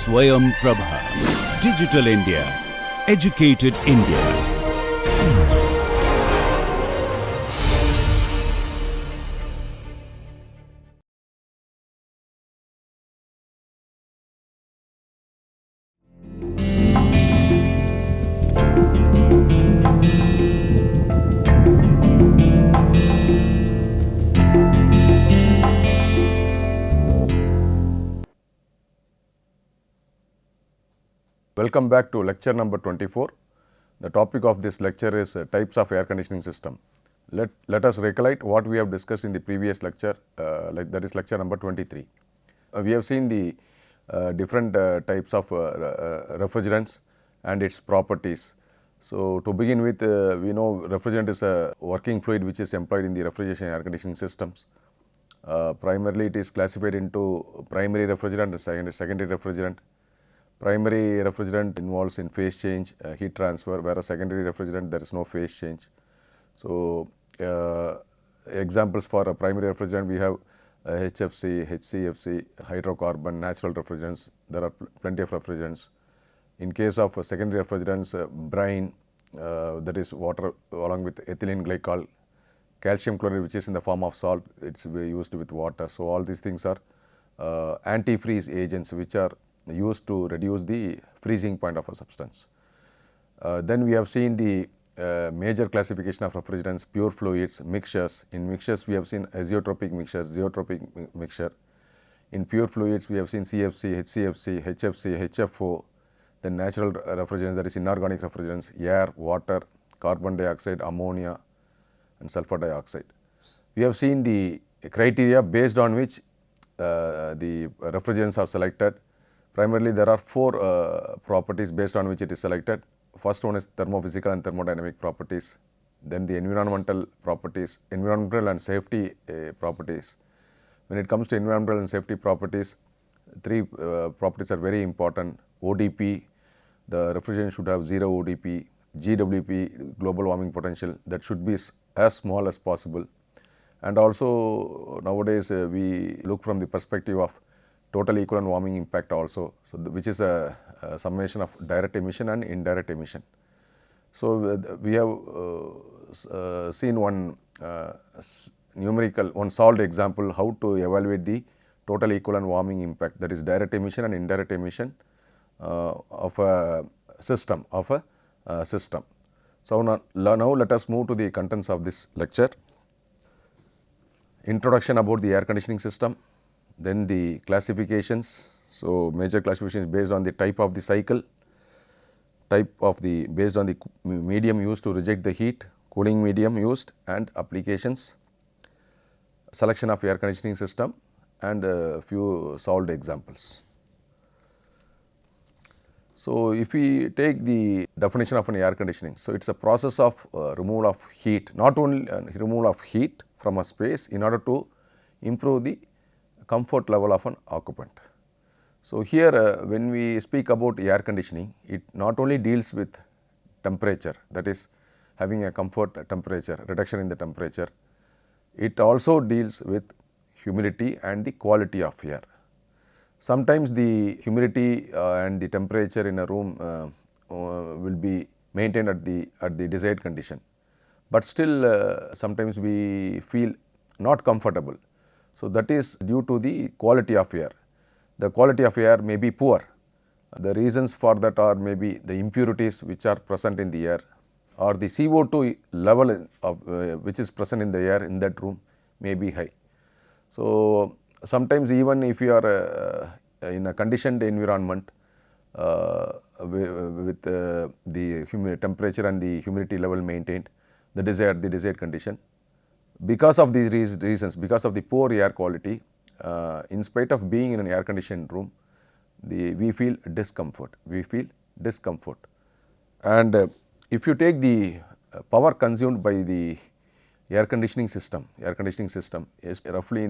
Swayam Prabha. Digital India. Educated India. Welcome back to lecture number 24. The topic of this lecture is types of air conditioning system. Let us recollect what we have discussed in the previous lecture, that is lecture number 23. We have seen the different types of refrigerants and its properties. So, to begin with, we know refrigerant is a working fluid which is employed in the refrigeration air conditioning systems. Primarily it is classified into primary refrigerant and secondary refrigerant. Primary refrigerant involves in phase change, heat transfer, whereas secondary refrigerant there is no phase change. So, examples for a primary refrigerant we have HFC, HCFC, hydrocarbon, natural refrigerants. There are plenty of refrigerants. In case of secondary refrigerants, brine, that is water along with ethylene glycol, calcium chloride which is in the form of salt, it is used with water. So, all these things are antifreeze agents which are used to reduce the freezing point of a substance. Then we have seen the major classification of refrigerants, pure fluids, mixtures. In mixtures we have seen azeotropic mixtures, zeotropic mixture. In pure fluids we have seen CFC, HCFC, HFC, HFO. Then natural refrigerants, that is inorganic refrigerants, air, water, carbon dioxide, ammonia and sulfur dioxide. We have seen the criteria based on which the refrigerants are selected. Primarily there are four properties based on which it is selected. First one is thermophysical and thermodynamic properties, then the environmental properties, environmental and safety properties. When it comes to environmental and safety properties, three properties are very important. ODP, the refrigerant should have 0 ODP, GWP, global warming potential, that should be as small as possible. And also nowadays we look from the perspective of total equivalent warming impact also, so which is a summation of direct emission and indirect emission. So, we have seen one solved example how to evaluate the total equivalent warming impact, that is direct emission and indirect emission of a system. So, now let us move to the contents of this lecture. Introduction about the air conditioning system. Then the classifications. So, major classifications based on the type of the cycle, based on the medium used to reject the heat, cooling medium used and applications, selection of air conditioning system and a few solved examples. So, if we take the definition of an air conditioning, so it is a process of removal of heat, not only removal of heat from a space in order to improve the comfort level of an occupant. So, here when we speak about air conditioning, it not only deals with temperature, that is having a comfort temperature, reduction in the temperature, it also deals with humidity and the quality of air. Sometimes the humidity and the temperature in a room will be maintained at the desired condition, but still sometimes we feel not comfortable. So, that is due to the quality of air. The quality of air may be poor. The reasons for that are maybe the impurities which are present in the air, or the CO2 level of which is present in the air in that room may be high. So, sometimes even if you are in a conditioned environment with the temperature and the humidity level maintained, the desired condition, because of these reasons, because of the poor air quality, in spite of being in an air conditioned room, we feel discomfort. And if you take the power consumed by the air conditioning system is roughly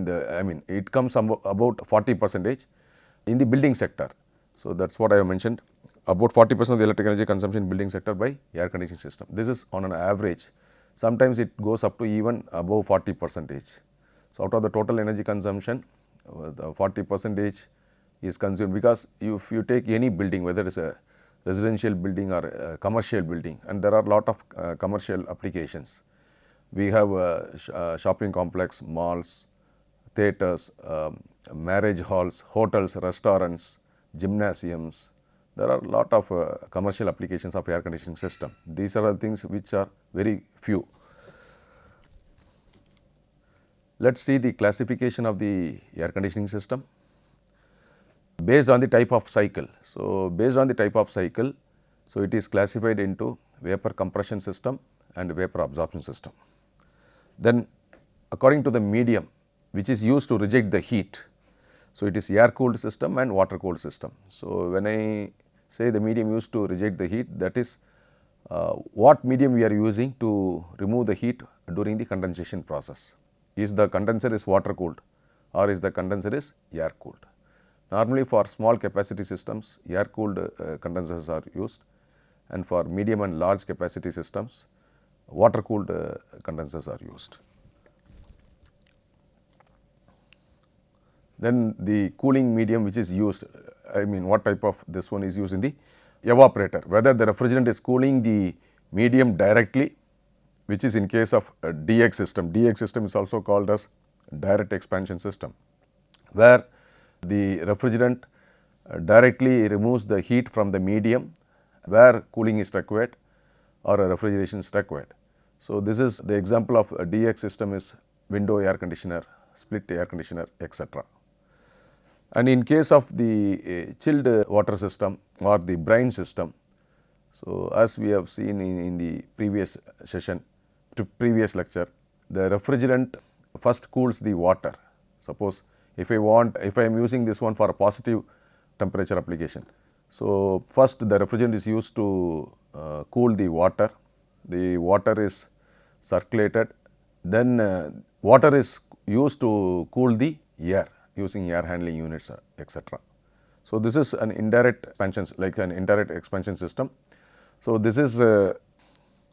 it comes about 40% in the building sector. So, that is what I have mentioned, about 40% of the electric energy consumption in building sector by air conditioning system. This is on an average. Sometimes it goes up to even above 40%. So, out of the total energy consumption, the 40% is consumed, because if you take any building, whether it is a residential building or a commercial building, and there are a lot of commercial applications. We have shopping complex, malls, theatres, marriage halls, hotels, restaurants, gymnasiums. There are a lot of commercial applications of air conditioning system. These are the things which are very few. Let us see the classification of the air conditioning system based on the type of cycle. So, based on the type of cycle, so it is classified into vapor compression system and vapor absorption system. Then according to the medium which is used to reject the heat, so it is air cooled system and water cooled system. So, when I say the medium used to reject the heat, that is what medium we are using to remove the heat during the condensation process. Is the condenser is water cooled or is the condenser is air cooled? Normally for small capacity systems, air cooled condensers are used, and for medium and large capacity systems, water cooled condensers are used. Then the cooling medium which is used, I mean what type of this one is used in the evaporator, whether the refrigerant is cooling the medium directly, which is in case of a DX system. DX system is also called as direct expansion system, where the refrigerant directly removes the heat from the medium where cooling is required or a refrigeration is required. So, this is the example of a DX system is window air conditioner, split air conditioner, etc. And in case of the chilled water system or the brine system, so as we have seen in the previous session, previous lecture, the refrigerant first cools the water. Suppose if I am using this one for a positive temperature application, so first the refrigerant is used to cool the water is circulated, then water is used to cool the air using air handling units, etc. So, this is an indirect expansion, like an indirect expansion system. So, this is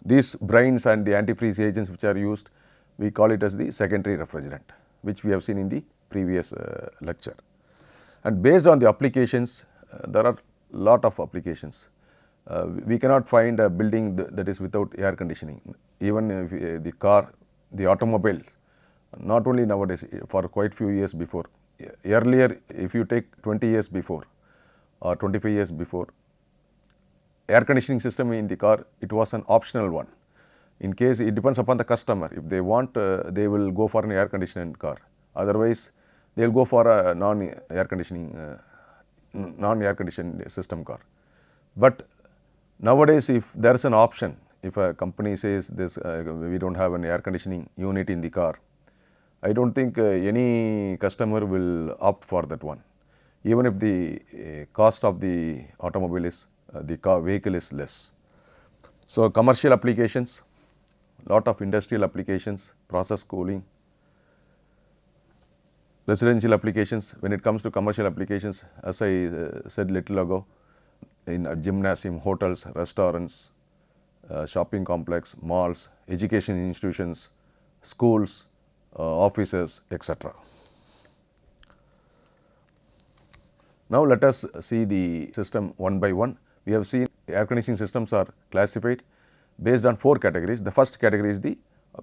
these brines and the antifreeze agents which are used, we call it as the secondary refrigerant, which we have seen in the previous lecture. And based on the applications, there are lot of applications. We cannot find a building that is without air conditioning. Even if the car, the automobile, not only nowadays, for quite few years before. Earlier, if you take 20 years before or 25 years before, air conditioning system in the car, it was an optional one. In case it depends upon the customer, if they want, they will go for an air conditioned car. Otherwise, they will go for a non-air conditioned system car. But nowadays, if there is an option, if a company says this, we don't have an air conditioning unit in the car, I don't think any customer will opt for that one, even if the cost of the automobile is, the car vehicle is less. So, commercial applications, lot of industrial applications, process cooling, residential applications. When it comes to commercial applications, as I said little ago, in a gymnasium, hotels, restaurants, shopping complex, malls, education institutions, schools, offices, etc. Now, let us see the system one by one. We have seen air conditioning systems are classified based on 4 categories. The first category is the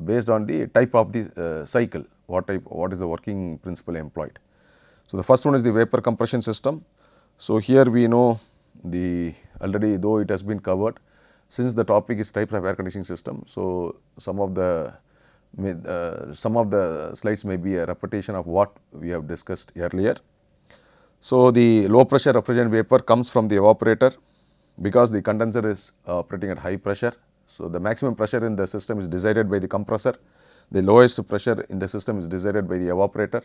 based on the type of the cycle, what is the working principle employed. So, the first one is the vapor compression system. So, here we know already, though it has been covered, since the topic is types of air conditioning system. So, some of the slides may be a repetition of what we have discussed earlier. So, the low pressure refrigerant vapor comes from the evaporator because the condenser is operating at high pressure. So, the maximum pressure in the system is decided by the compressor, the lowest pressure in the system is decided by the evaporator.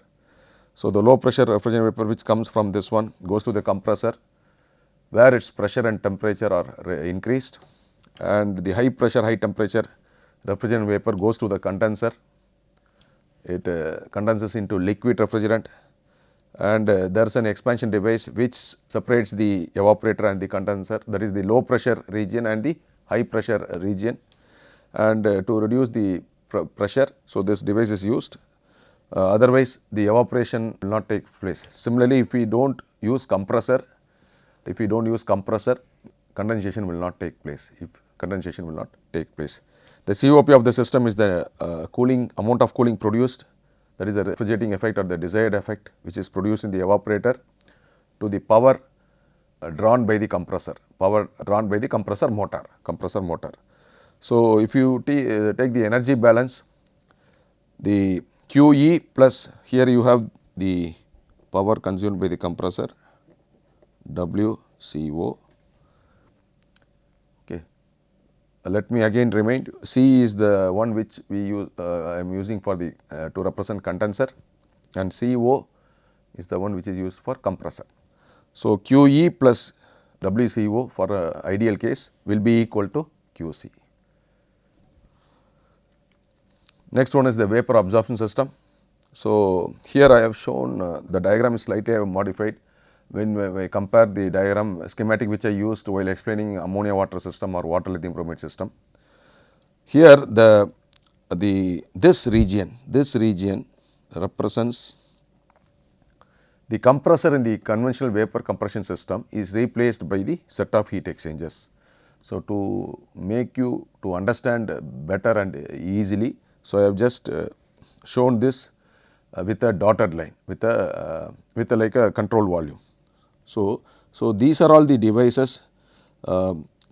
So, the low pressure refrigerant vapor which comes from this one goes to the compressor, where its pressure and temperature are increased, and the high pressure, high temperature refrigerant vapor goes to the condenser. It condenses into liquid refrigerant, and there is an expansion device which separates the evaporator and the condenser, that is the low pressure region and the high pressure region. And to reduce the pressure, so this device is used, otherwise the evaporation will not take place. Similarly, if we do not use compressor, condensation will not take place. The COP of the system is the amount of cooling produced, that is the refrigerating effect or the desired effect which is produced in the evaporator, to the power drawn by the compressor motor. So, if you take the energy balance, the QE plus, here you have the power consumed by the compressor, WCO. Okay. Let me again remind, C is the one which we use, I am using for the to represent condenser, and CO is the one which is used for compressor. So, QE plus WCO for ideal case will be equal to QC. Next one is the vapor absorption system. So, here I have shown the diagram is slightly modified when I compare the diagram schematic which I used while explaining ammonia water system or water lithium bromide system. Here this region represents the compressor in the conventional vapor compression system is replaced by the set of heat exchangers. So, to make you to understand better and easily, so I have just shown this with a dotted line with like a control volume. So, these are all the devices.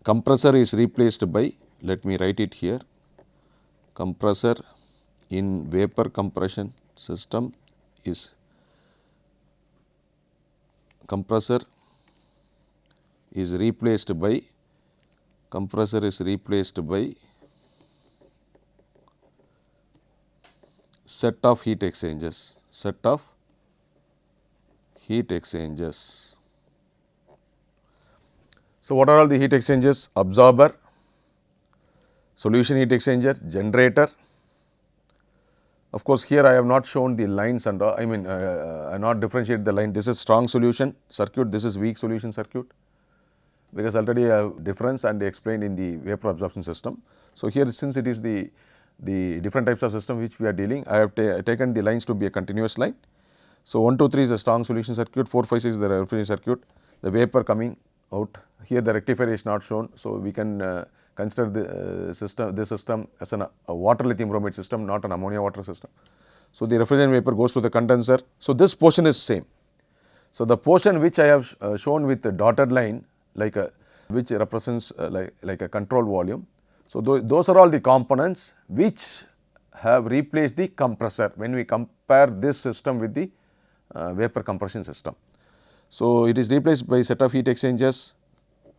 Compressor is replaced by, let me write it here, compressor in vapor compression system is replaced by set of heat exchangers. So, what are all the heat exchangers? Absorber, solution heat exchanger, generator. Of course, here I have not shown the lines and I mean I not differentiate the line. This is strong solution circuit, this is weak solution circuit, because already I have difference and explained in the vapor absorption system. So, here since it is the different types of system which we are dealing, I have taken the lines to be a continuous line. So, 1, 2, 3 is the strong solution circuit, 4, 5, 6 is the refrigerant circuit, the vapor coming out. Here the rectifier is not shown. So, we can consider this system as a water lithium bromide system, not an ammonia water system. So, the refrigerant vapor goes to the condenser. So, this portion is same. So, the portion which I have shown with the dotted line, like which represents like a control volume. So, those are all the components which have replaced the compressor when we compare this system with the vapor compression system. So, it is replaced by set of heat exchangers,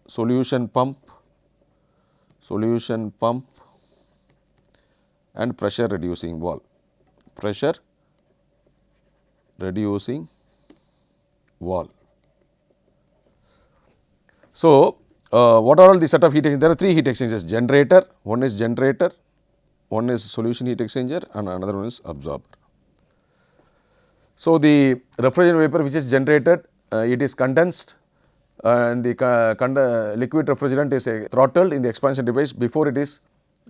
solution pump and pressure reducing valve. So, what are all the set of heat exchangers? There are 3 heat exchangers, generator, one is solution heat exchanger and another one is absorber. So, the refrigerant vapor which is generated, it is condensed and the liquid refrigerant is throttled in the expansion device before it is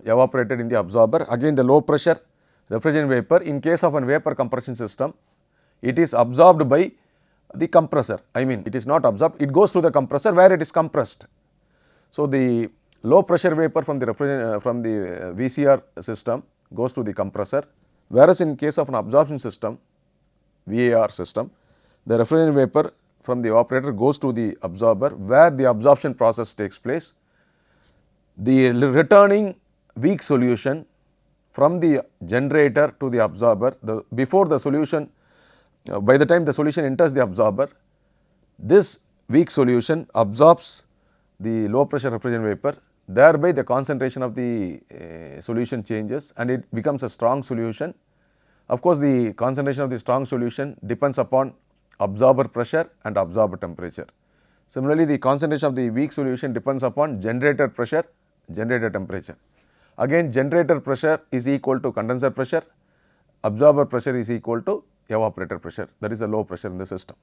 evaporated in the absorber. Again the low pressure refrigerant vapor, in case of a vapor compression system, it is absorbed by the compressor. I mean it is not absorbed, it goes to the compressor where it is compressed. So, the low pressure vapor from the VCR system goes to the compressor, whereas in case of an absorption system, VAR system, the refrigerant vapor from the evaporator goes to the absorber where the absorption process takes place. The returning weak solution from the generator to the absorber, before the solution, by the time the solution enters the absorber, this weak solution absorbs the low pressure refrigerant vapor, thereby the concentration of the solution changes and it becomes a strong solution. Of course, the concentration of the strong solution depends upon absorber pressure and absorber temperature. Similarly, the concentration of the weak solution depends upon generator pressure, generator temperature. Again, generator pressure is equal to condenser pressure, absorber pressure is equal to evaporator pressure, that is the low pressure in the system.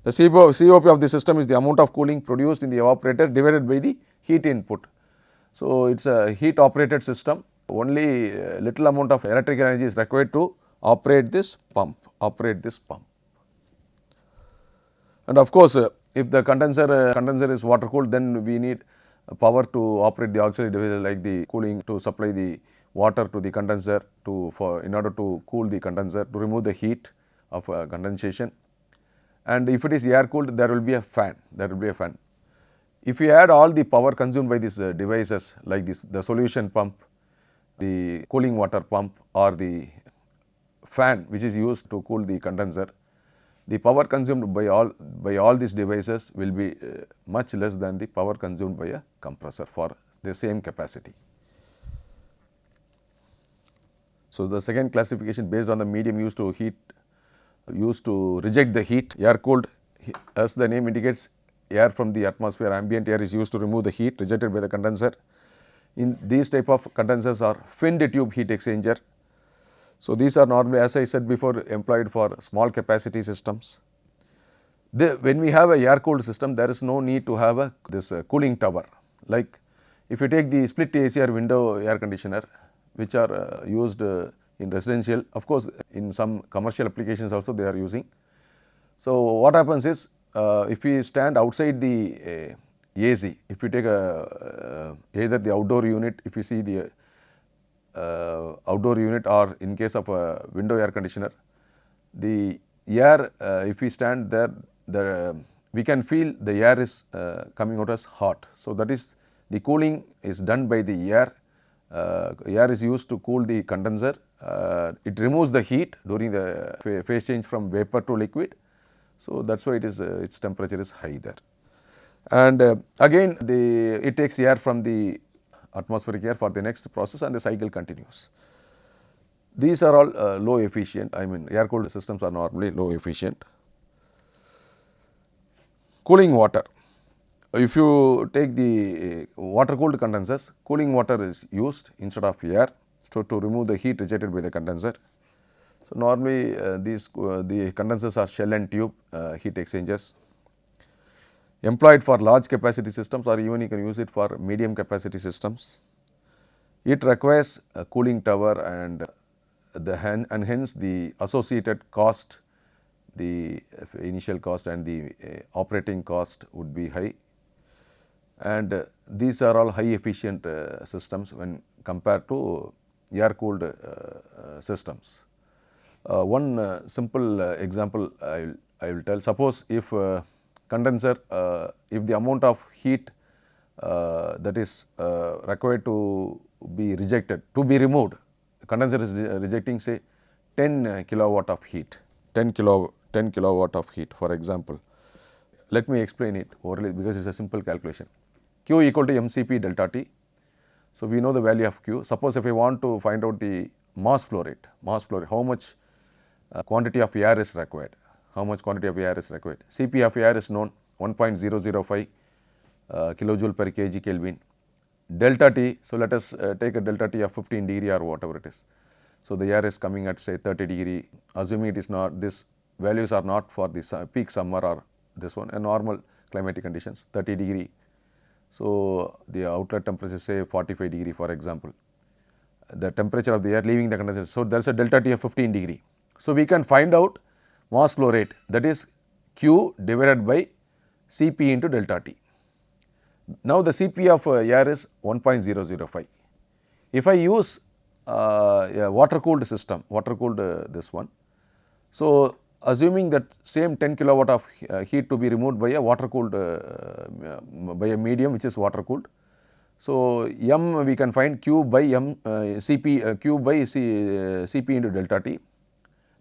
The COP of the system is the amount of cooling produced in the evaporator divided by the heat input. So, it is a heat operated system, only little amount of electrical energy is required to operate this pump. And of course, if the condenser is water cooled, then we need power to operate the auxiliary devices like the cooling to supply the water to the condenser in order to cool the condenser, to remove the heat of condensation. And if it is air cooled, there will be a fan. If you add all the power consumed by these devices like this, the solution pump, the cooling water pump, or the fan which is used to cool the condenser, the power consumed by all these devices will be much less than the power consumed by a compressor for the same capacity. So the second classification based on the medium used to reject the heat, air cooled, as the name indicates, air from the atmosphere, ambient air is used to remove the heat rejected by the condenser. In these type of condensers are finned tube heat exchanger. So these are normally, as I said before, employed for small capacity systems. When we have a air cooled system, there is no need to have this cooling tower. Like if you take the split AC or window air conditioner, which are used in residential, of course in some commercial applications also they are using. So what happens is, if we stand outside the AC, if you take either the outdoor unit, if you see the outdoor unit, or in case of a window air conditioner, the air, if we stand there, we can feel the air is coming out as hot. So that is, the cooling is done by the air. Air is used to cool the condenser. It removes the heat during the phase change from vapor to liquid. So that is why its temperature is high there. And again it takes air from the atmospheric air for the next process, and the cycle continues. These are all low efficient. I mean, air cooled systems are normally low efficient. Cooling water. If you take the water cooled condensers, cooling water is used instead of air, so to remove the heat rejected by the condenser. So normally the condensers are shell and tube heat exchangers, employed for large capacity systems, or even you can use it for medium capacity systems. It requires a cooling tower, and hence the associated cost, the initial cost and the operating cost would be high. And these are all high efficient systems when compared to air cooled systems. One simple example I will tell. Suppose if condenser, if the amount of heat that is required to be removed, condenser is rejecting say 10 kilowatt of heat, 10 kilowatt of heat, for example. Let me explain it orally because it is a simple calculation. Q equal to mCp delta T. So we know the value of Q. Suppose if I want to find out the mass flow rate, how much quantity of air is required, Cp of air is known, 1.005 kilojoule per kg Kelvin. Delta T, so let us take a delta T of 15 degree or whatever it is. So the air is coming at say 30 degree, assuming it is not, these values are not for the peak summer or this one, a normal climatic conditions, 30 degree. So the outlet temperature say 45 degree, for example, the temperature of the air leaving the condenser. So there is a delta T of 15 degree. So we can find out mass flow rate, that is Q divided by Cp into delta T. Now the Cp of air is 1.005. If I use a water cooled system, this one, so assuming that same 10 kilowatt of heat to be removed by a water cooled by a medium which is water cooled. So m we can find Q by m Cp Q by Cp into delta T.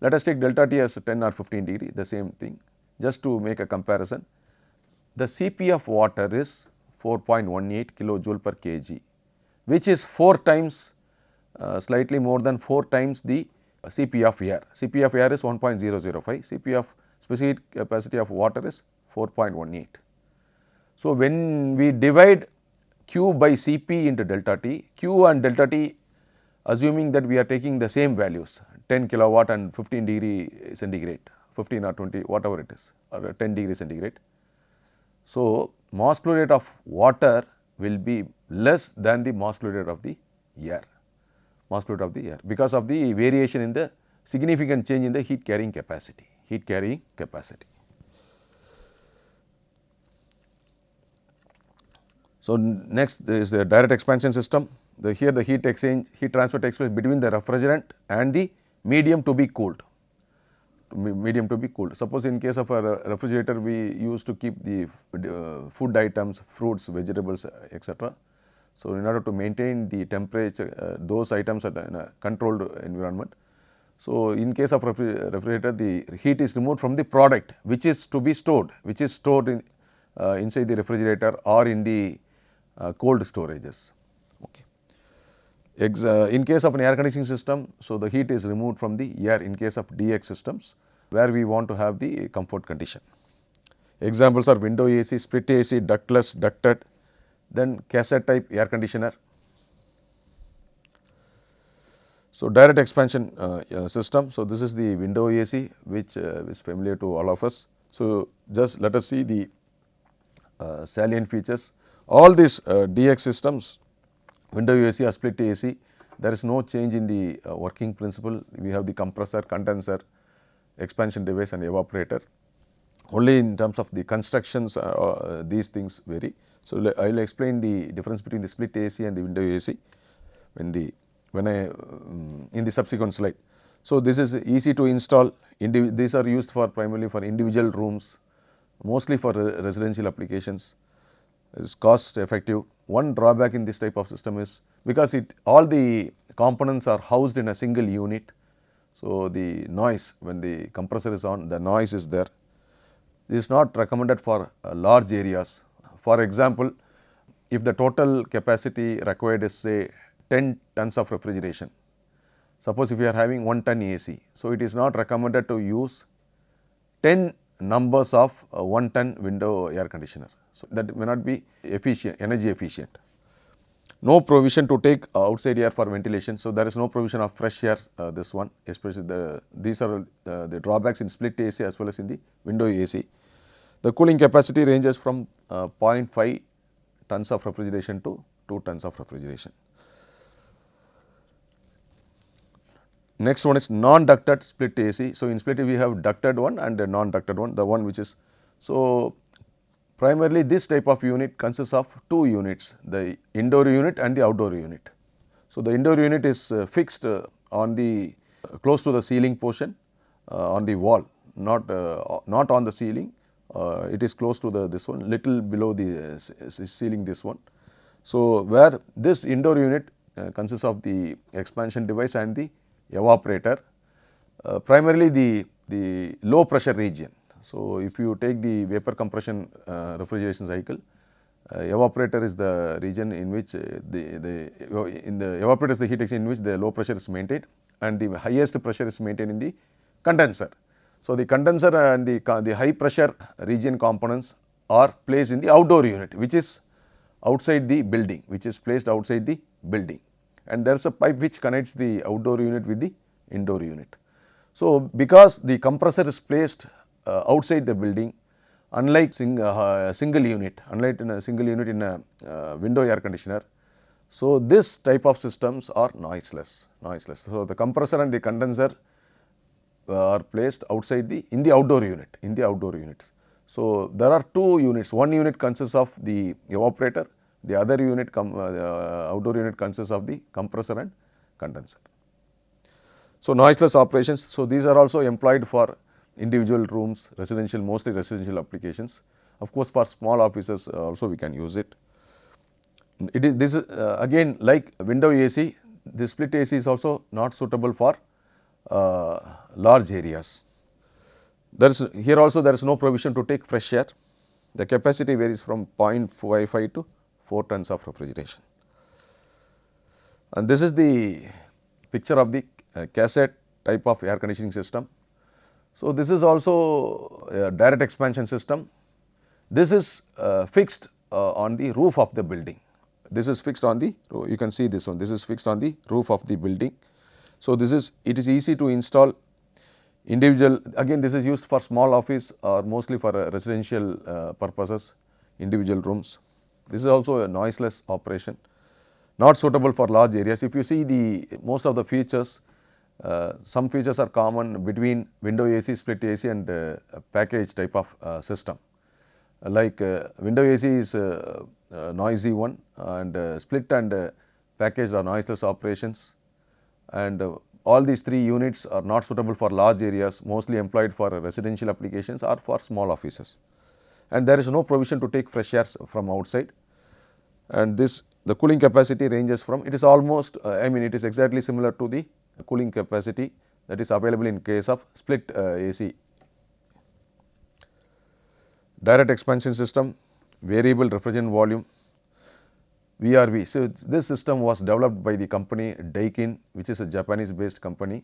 Let us take delta T as 10 or 15 degree, the same thing, just to make a comparison. The Cp of water is 4.18 kilojoule per kg, which is 4 times, slightly more than 4 times the Cp of air. Cp of air is 1.005, Cp of specific capacity of water is 4.18. So when we divide Q by Cp into delta T, Q and delta T, assuming that we are taking the same values, 10 kilowatt and 15 degree centigrade, 15 or 20, whatever it is, or 10 degree centigrade. So mass flow rate of water will be less than the mass flow rate of the air, because of the variation in the significant change in the heat carrying capacity. So, next is the direct expansion system. Here the heat transfer takes place between the refrigerant and the medium to be cooled. Suppose in case of a refrigerator, we used to keep the food items, fruits, vegetables, etc. So, in order to maintain the temperature, those items are in a controlled environment. So, in case of refrigerator, the heat is removed from the product which is to be stored, in, inside the refrigerator or in the cold storages. Okay. In case of an air conditioning system, so the heat is removed from the air in case of DX systems, where we want to have the comfort condition. Examples are window AC, split AC, ductless, ducted, then cassette type air conditioner. So, direct expansion system. So, this is the window AC, which is familiar to all of us. So, just let us see the salient features. All these DX systems, window AC or split AC, there is no change in the working principle. We have the compressor, condenser, expansion device and evaporator. Only in terms of the constructions these things vary. So, I will explain the difference between the split AC and the window AC in the subsequent slide. So, this is easy to install. These are used for primarily for individual rooms, mostly for residential applications. It is cost effective. One drawback in this type of system is because all the components are housed in a single unit. So, the noise, when the compressor is on, the noise is there. This is not recommended for large areas. For example, if the total capacity required is say 10 tons of refrigeration, suppose if you are having 1 ton AC, so it is not recommended to use 10 numbers of 1 ton window air conditioner. So, that may not be energy efficient. No provision to take outside air for ventilation. So, there is no provision of fresh air, this one, especially these are the drawbacks in split AC as well as in the window AC. The cooling capacity ranges from 0.5 tons of refrigeration to 2 tons of refrigeration. Next one is non-ducted split AC. So, in split we have ducted one and a non-ducted one, the one which is. So, primarily this type of unit consists of 2 units, the indoor unit and the outdoor unit. So, the indoor unit is fixed on the close to the ceiling portion on the wall, not on the ceiling. It is close to this one, little below the ceiling, this one. So, where this indoor unit consists of the expansion device and the evaporator, primarily the low pressure region. So, if you take the vapor compression refrigeration cycle, evaporator is the region in which the evaporator is the heat exchange in which the low pressure is maintained and the highest pressure is maintained in the condenser. So, the condenser and the high pressure region components are placed in the outdoor unit, which is outside the building, and there is a pipe which connects the outdoor unit with the indoor unit. So, because the compressor is placed outside the building, unlike in a single unit in a window air conditioner, so this type of systems are noiseless. So, the compressor and the condenser are placed outside in the outdoor unit. So, there are 2 units. One unit consists of the evaporator, the other unit outdoor unit consists of the compressor and condenser. So, noiseless operations. So, these are also employed for individual rooms, mostly residential applications. Of course, for small offices also we can use it. This is again like window AC, the split AC is also not suitable for large areas. Here also there is no provision to take fresh air. The capacity varies from 0.55 to 4 tons of refrigeration. And this is the picture of the cassette type of air conditioning system. So, this is also a direct expansion system. This is fixed on the roof of the building. You can see this one, this is fixed on the roof of the building. So, it is easy to install. Again this is used for small office or mostly for residential purposes, individual rooms. This is also a noiseless operation, not suitable for large areas. If you see most of the features, some features are common between window AC, split AC and package type of system. Like window AC is noisy one, and split and package are noiseless operations, and all these three units are not suitable for large areas, mostly employed for residential applications or for small offices, and there is no provision to take fresh air from outside. And the cooling capacity ranges from, it is almost it is exactly similar to the cooling capacity that is available in case of split AC. Direct expansion system, variable refrigerant volume, VRV. So this system was developed by the company Daikin, which is a Japanese based company.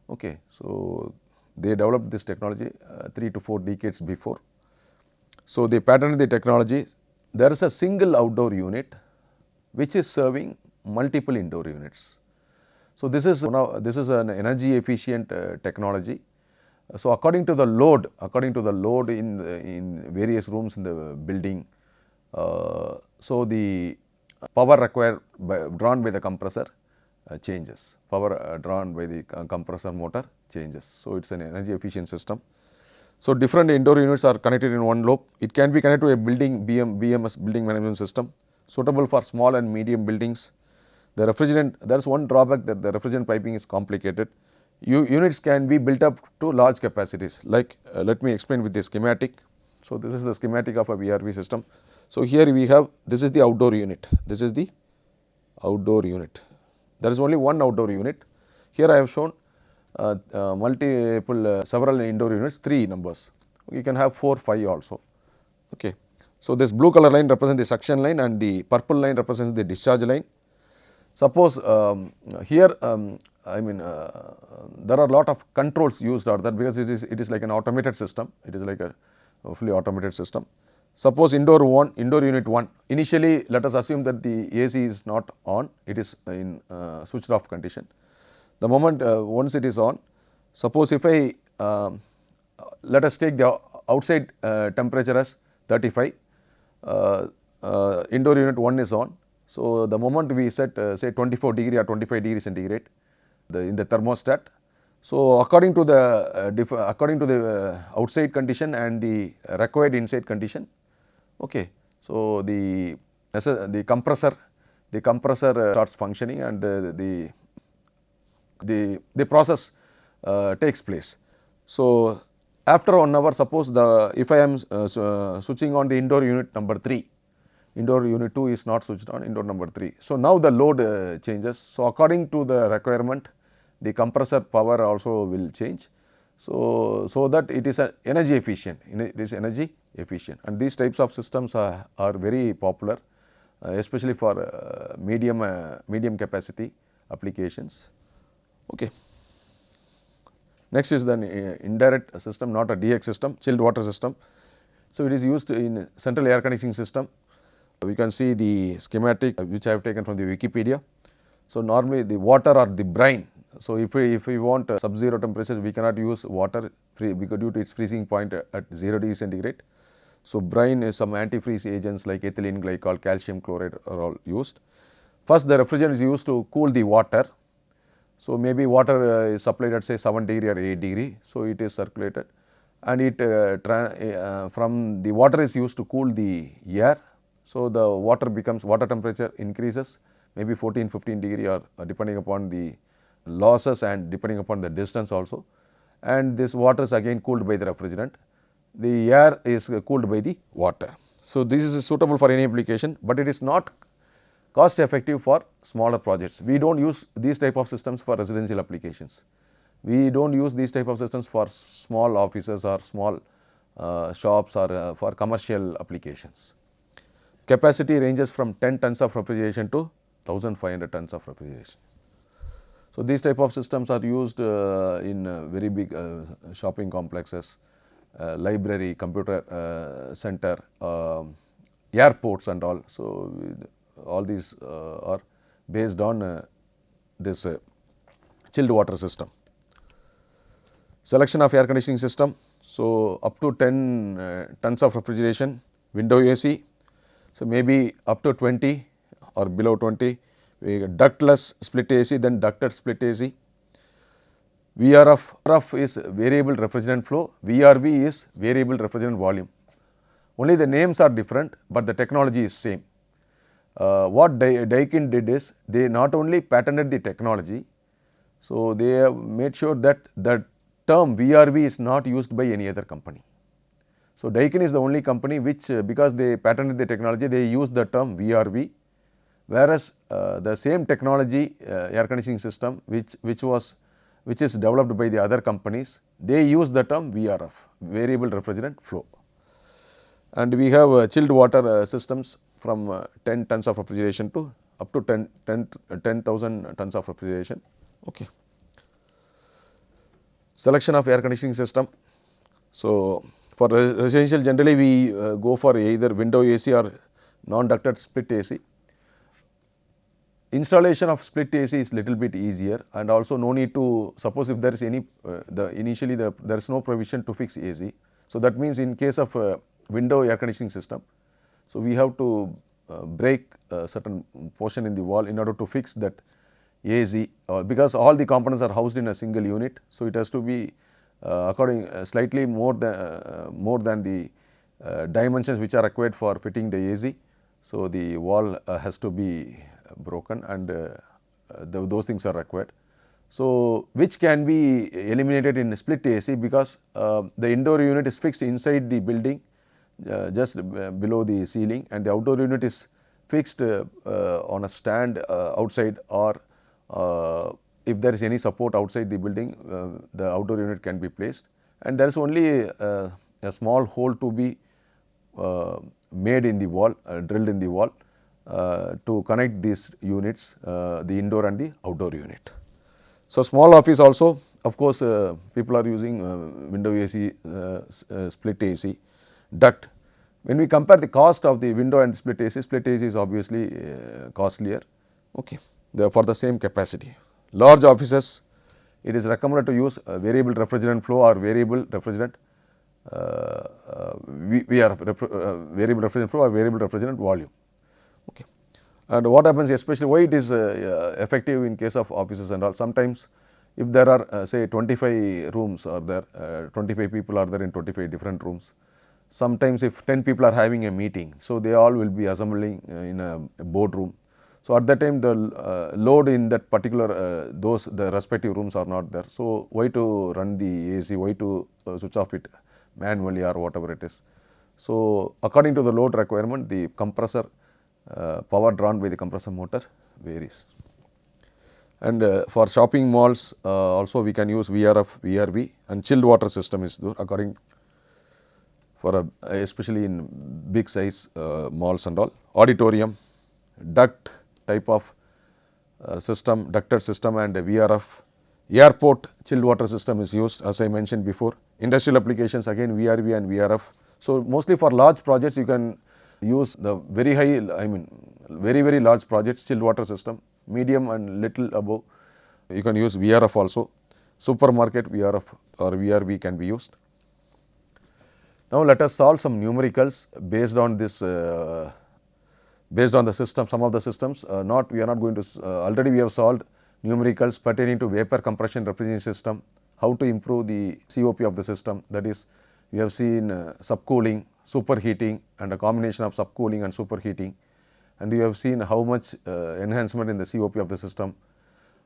Okay, so they developed this technology 3 to 4 decades before. So they patented the technology. There is a single outdoor unit which is serving multiple indoor units. So this is an energy efficient technology. So according to the load in various rooms in the building, so the power required drawn by the compressor changes. Power drawn by the compressor motor changes. So it's an energy efficient system. So different indoor units are connected in one loop. It can be connected to a building BMS, building management system, suitable for small and medium buildings. The refrigerant, there is one drawback, that the refrigerant piping is complicated. Units can be built up to large capacities, like let me explain with the schematic. So this is the schematic of a VRV system. So here we have, this is the outdoor unit, this is the outdoor unit. There is only one outdoor unit. Here I have shown several indoor units, 3 numbers. You can have 4, 5 also. Okay. So this blue color line represents the suction line and the purple line represents the discharge line. Suppose here there are a lot of controls used out there, because it is like an automated system. It is like a fully automated system. Suppose indoor unit 1, initially let us assume that the AC is not on, it is in switched off condition. The moment once it is on, suppose if I let us take the outside temperature as 35, indoor unit 1 is on. So the moment we set say 24 degree or 25 degree centigrade in the thermostat, so according to the outside condition and the required inside condition, okay, so the compressor starts functioning, and the process takes place. So after 1 hour, suppose if I am switching on the indoor unit number 3, indoor unit 2 is not switched on, indoor number 3. So now the load changes. So according to the requirement, the compressor power also will change. So that it is energy efficient. It is energy efficient, and these types of systems are very popular, especially for medium capacity applications. Okay. Next is the indirect system, not a DX system, chilled water system. So it is used in central air conditioning system. We can see the schematic which I have taken from the Wikipedia. So normally the water or the brine. So if we want sub-zero temperatures, we cannot use water because due to its freezing point at 0 degree centigrade. So brine is some antifreeze agents like ethylene glycol, calcium chloride are all used. First, the refrigerant is used to cool the water. So maybe water is supplied at say 7 degree or 8 degree. So it is circulated, and it from the water is used to cool the air. So the water temperature increases maybe 14-15 degree, or depending upon the losses and depending upon the distance also, and this water is again cooled by the refrigerant. The air is cooled by the water. So this is suitable for any application, but it is not cost effective for smaller projects. We don't use these type of systems for residential applications. We don't use these type of systems for small offices or small shops or for commercial applications. Capacity ranges from 10 tons of refrigeration to 1500 tons of refrigeration. So these type of systems are used in very big shopping complexes, library, computer center, airports and all. So all these are based on this chilled water system. Selection of air conditioning system. So up to 10 tons of refrigeration, window AC. So maybe up to 20 or below 20. We get ductless split AC, then ducted split AC. VRF is variable refrigerant flow, VRV is variable refrigerant volume. Only the names are different, but the technology is same. What Daikin did is, they not only patented the technology, so they have made sure that the term VRV is not used by any other company. So Daikin is the only company which, because they patented the technology, they use the term VRV, whereas the same technology air conditioning system which is developed by the other companies, they use the term VRF, variable refrigerant flow. And we have chilled water systems from 10 tons of refrigeration to up to 10,000 tons of refrigeration. Okay. Selection of air conditioning system. So for residential, generally we go for either window AC or non-ducted split AC. Installation of split AC is little bit easier, and also no need to, suppose if there is any initially there is no provision to fix AC. So that means in case of window air conditioning system, so we have to break a certain portion in the wall in order to fix that AC, because all the components are housed in a single unit. So it has to be slightly more than the dimensions which are required for fitting the AC. So the wall has to be broken, and those things are required. So which can be eliminated in split AC, because the indoor unit is fixed inside the building just below the ceiling, and the outdoor unit is fixed on a stand outside, or if there is any support outside the building, the outdoor unit can be placed, and there is only a small hole to be made in the wall, drilled in the wall, to connect these units, the indoor and the outdoor unit. So small office also, of course, people are using window AC, split AC, duct. When we compare the cost of the window and split AC is obviously costlier, okay, for the same capacity. Large offices, it is recommended to use variable refrigerant flow or variable refrigerant variable refrigerant flow or variable refrigerant volume. Okay. And what happens, especially why it is effective in case of offices and all, sometimes if there are say 25 rooms are there, 25 people are there in 25 different rooms. Sometimes if 10 people are having a meeting, so they all will be assembling in a boardroom. So at that time the load in that particular the respective rooms are not there. So why to run the AC, why to switch off it manually or whatever it is. So according to the load requirement, the compressor power drawn by the compressor motor varies. And for shopping malls also we can use VRF, VRV, and chilled water system is there according for especially in big size malls and all. Auditorium, duct type of system, ducted system, and VRF. Airport chilled water system is used, as I mentioned before. Industrial applications, again VRV and VRF. So mostly for large projects you can use the very high, very large projects, chilled water system. Medium and little above, you can use VRF also. Supermarket VRF or VRV can be used. Now let us solve some numericals based on this, based on the system, some of the systems. We are not going to, already we have solved numericals pertaining to vapor compression refrigeration system, how to improve the COP of the system. That is, we have seen subcooling, superheating, and a combination of subcooling and superheating. And we have seen how much enhancement in the COP of the system,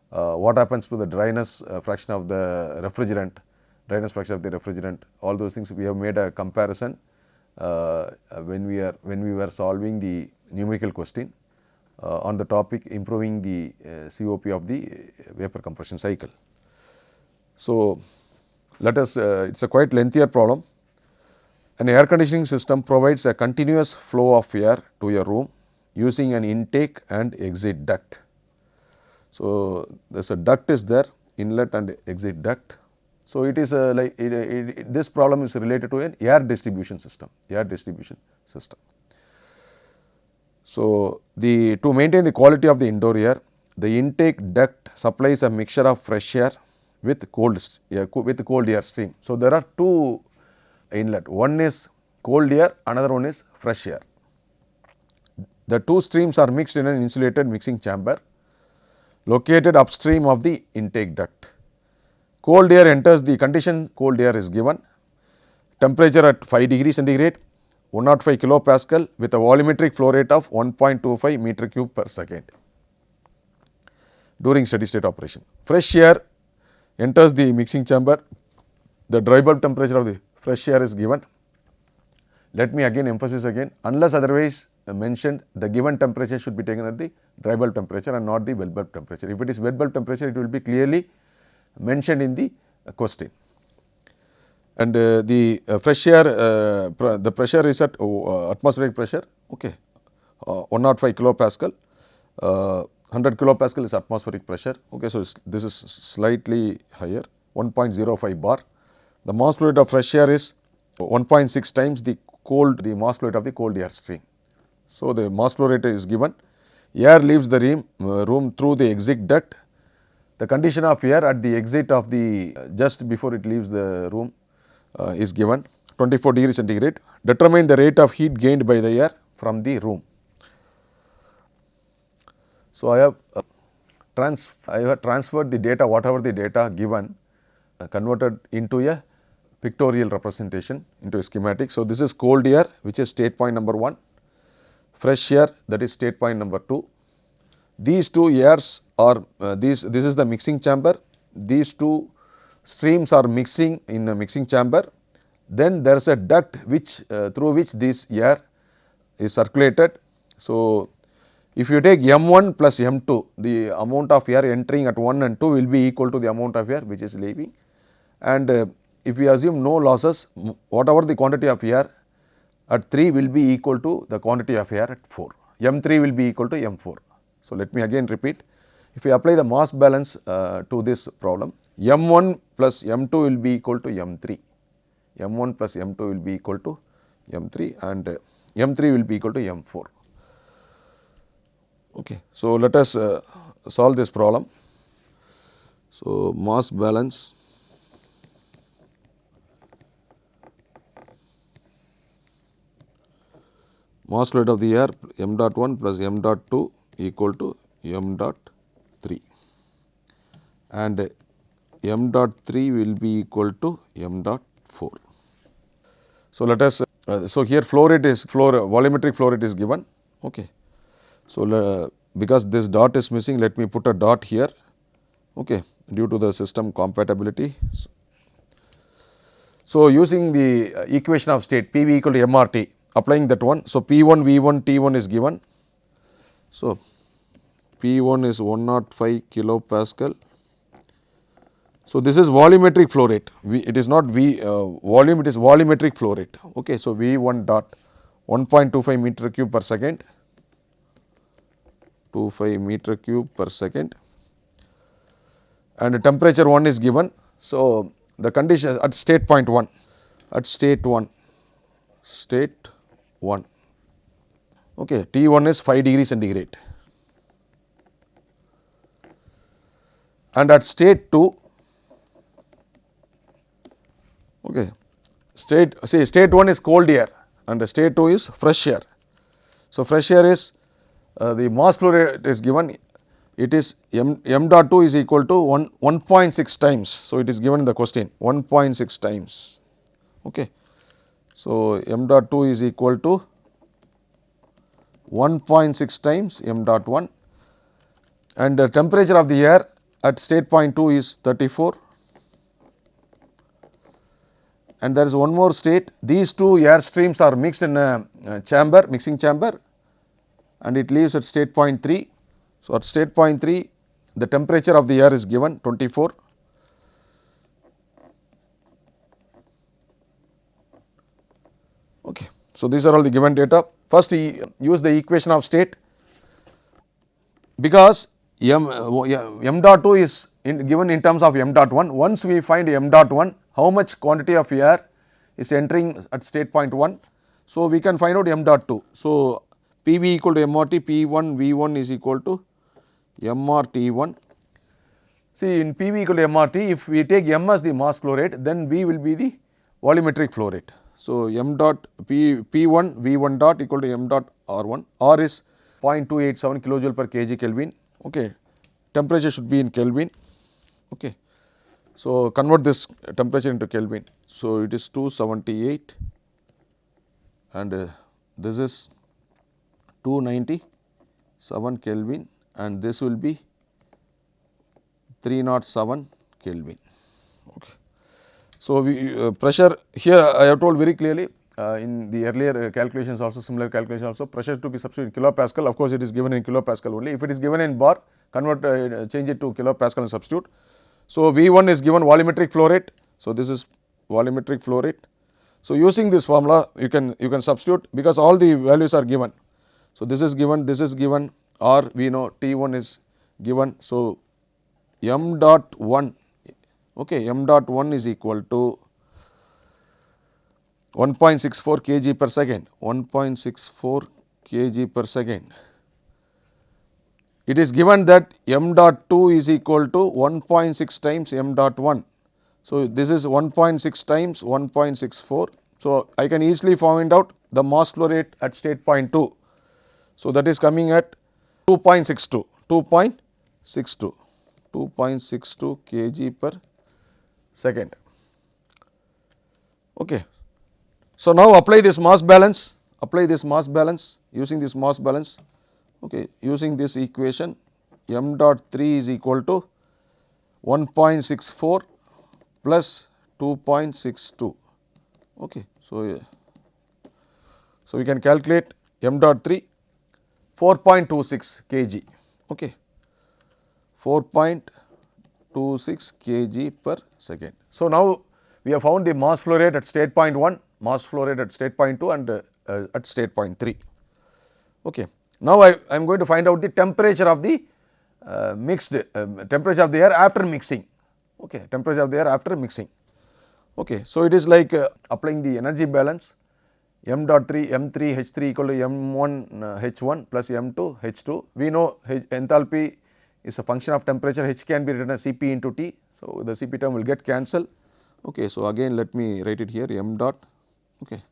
what happens to the dryness fraction of the refrigerant, all those things we have made a comparison when we were solving the numerical question on the topic improving the COP of the vapor compression cycle. So let us, it's a quite lengthier problem. An air conditioning system provides a continuous flow of air to your room using an intake and exit duct. So there's a duct is there, inlet and exit duct. So it is this problem is related to an air distribution system, So to maintain the quality of the indoor air, the intake duct supplies a mixture of fresh air with cold air stream. So there are two inlet, one is cold air, another one is fresh air. The two streams are mixed in an insulated mixing chamber located upstream of the intake duct. Cold air enters, the condition cold air is given, temperature at 5 degrees centigrade, 105 kilopascal with a volumetric flow rate of 1.25 meter cube per second during steady state operation. Fresh air enters the mixing chamber, the dry bulb temperature of the fresh air is given. Let me again emphasize again, unless otherwise mentioned, the given temperature should be taken at the dry bulb temperature and not the wet bulb temperature. If it is wet bulb temperature, it will be clearly mentioned in the question. And the fresh air, the pressure is at atmospheric pressure, okay, 105 kilopascal, 100 kilopascal is atmospheric pressure, okay. So, this is slightly higher, 1.05 bar. The mass flow rate of fresh air is 1.6 times the mass flow rate of the cold air stream. So, the mass flow rate is given, air leaves the room through the exit duct. The condition of air at the exit of the just before it leaves the room is given, 24 degrees centigrade. Determine the rate of heat gained by the air from the room. So, I have transferred the data, whatever the data given, converted into a pictorial representation, into a schematic. So, this is cold air, which is state point number 1, fresh air, that is state point number 2. These two airs are this is the mixing chamber. These two streams are mixing in the mixing chamber. Then there is a duct which through which this air is circulated. So, if you take M1 plus M2, the amount of air entering at 1 and 2 will be equal to the amount of air which is leaving. And if we assume no losses, whatever the quantity of air at 3 will be equal to the quantity of air at 4. M3 will be equal to M4. So, let me again repeat. If we apply the mass balance to this problem, M1 plus M2 will be equal to M3. M1 plus M2 will be equal to M3 and M3 will be equal to M4. Okay. So, let us solve this problem. So, mass balance mass flow rate of the air m dot 1 plus m dot 2 equal to m dot 3 and m dot 3 will be equal to m dot 4. So, let us so here volumetric flow rate is given, okay. So, because this dot is missing, let me put a dot here, okay, due to the system compatibility. So, using the equation of state PV equal to MRT, applying that one. So, P1 V1 T1 is given. So, P1 is 105 kilopascal. So, this is volumetric flow rate, it is not volume, it is volumetric flow rate, okay. So, V1 dot 1.25 meter cube per second, 25 meter cube per second, and the temperature 1 is given. So, the condition at state point 1, at state 1, okay, T1 is 5 degrees centigrade, and at state 2, okay, state 1 is cold air and state 2 is fresh air. So, fresh air is the mass flow rate is given, it is m dot 2 is equal to 1.6 times. So, it is given in the question 1.6 times, okay. So, m dot 2 is equal to 1.6 times m dot 1 and the temperature of the air at state point 2 is 34, and there is one more state. These two air streams are mixed in a chamber, mixing chamber, and it leaves at state point 3. So, at state point 3 the temperature of the air is given 24. Okay. So, these are all the given data. First use the equation of state, because m dot 2 is given in terms of m dot 1. Once we find m dot 1, how much quantity of air is entering at state point 1. So, we can find out m dot 2. So, PV equal to MRT, P1 V1 is equal to MRT1. See, in PV equal to MRT, if we take m as the mass flow rate, then V will be the volumetric flow rate. So, m dot P1 V1 dot equal to m dot R1, R is 0.287 kilojoule per kg Kelvin, okay. Temperature should be in Kelvin, okay. So, convert this temperature into Kelvin. So, it is 278 and this is 297 Kelvin and this will be 307 Kelvin. Okay. So, we pressure here I have told very clearly in the earlier calculations also, similar calculation also, pressure to be substituted in kilopascal. Of course, it is given in kilopascal only. If it is given in bar, convert change it to kilopascal and substitute. So, V1 is given volumetric flow rate. So, this is volumetric flow rate. So, using this formula you can substitute because all the values are given. So, this is given or we know T1 is given. So, m dot 1, okay, m dot 1 is equal to 1.64 kg per second, 1.64 kg per second. It is given that m dot 2 is equal to 1.6 times m dot 1. So, this is 1.6 times 1.64. So, I can easily find out the mass flow rate at state point 2. So, that is coming at 2.62 kg per second. Okay. So, now apply this mass balance, using this mass balance, okay, using this equation m dot 3 is equal to 1.64 plus 2.62. Okay. So, we can calculate m dot 3 4.26 kg. Okay. 4.26 kg per second. So, now we have found the mass flow rate at state point 1, mass flow rate at state point 2 and at state point 3. Okay. Now, I am going to find out the temperature of the mixed temperature of the air after mixing. Okay, temperature of the air after mixing. Okay. So, it is like applying the energy balance m dot 3 m3 h3 equal to m1 h1 plus m2 h2. We know enthalpy is a function of temperature, h can be written as Cp into T. So, the Cp term will get cancelled. Okay. So, again let me write it here m dot. Okay.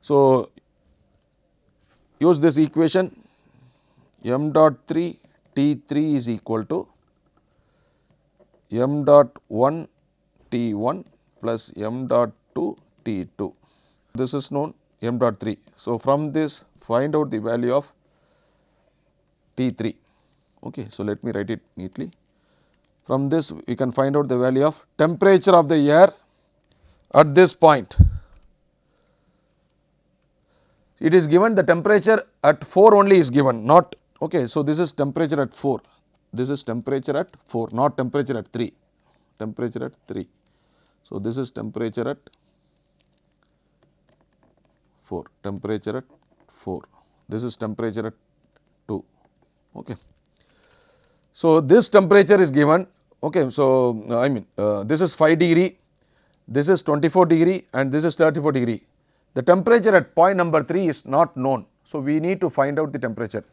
So, use this equation m dot 3 T3 is equal to m dot 1 T1 plus m dot 2 T2. This is known m dot 3. So, from this find out the value of T3. Okay. So, let me write it neatly. From this we can find out the value of temperature of the air at this point. It is given the temperature at 4 only is given, not okay. So, this is temperature at 4, this is temperature at 4, not temperature at 3, temperature at 3. So, this is temperature at 4, temperature at 4, this is temperature at 2. Okay. So, this temperature is given. Okay. So, I mean this is 5 degree, this is 24 degree and this is 34 degree. The temperature at point number 3 is not known. So, we need to find out the temperature.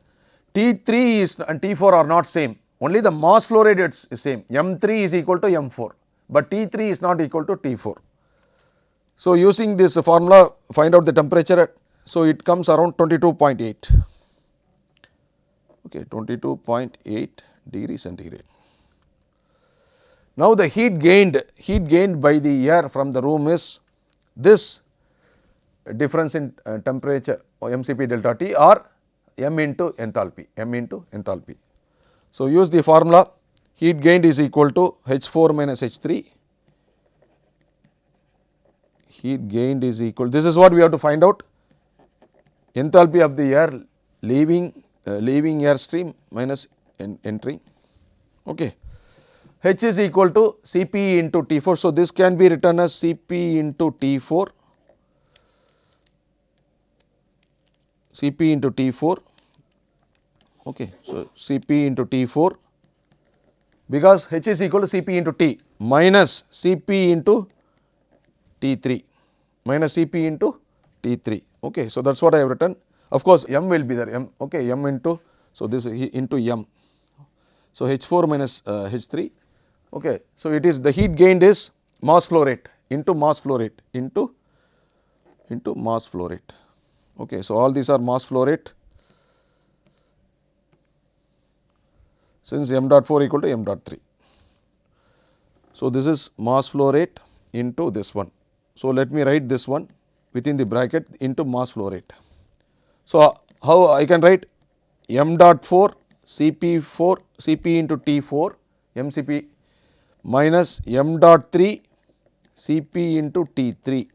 T3 is and T4 are not same, only the mass flow rate is same, m3 is equal to m4, but T3 is not equal to T4. So, using this formula find out the temperature. So, it comes around 22.8, okay, 22.8 degree centigrade. Now, the heat gained by the air from the room is this difference in temperature or mCp delta T or m into enthalpy, So, use the formula heat gained is equal to H4 minus H3, heat gained is equal, this is what we have to find out, enthalpy of the air leaving air stream minus entering. Okay. H is equal to Cp into T4. So, this can be written as Cp into T4, Cp into T4. Okay. So, Cp into T4 because H is equal to Cp into T minus Cp into T3 minus Cp into T3. Okay. So, that is what I have written. Of course, m will be there, m, okay, m into, so this into m. So, H4 minus H3. Okay. So, it is the heat gained is mass flow rate into mass flow rate into mass flow rate. Okay. So, all these are mass flow rate since m dot 4 equal to m dot 3. So, this is mass flow rate into this one. So, let me write this one within the bracket into mass flow rate. So, how I can write m dot 4 Cp4 Cp into T4 mCp minus m dot 3 Cp into T3.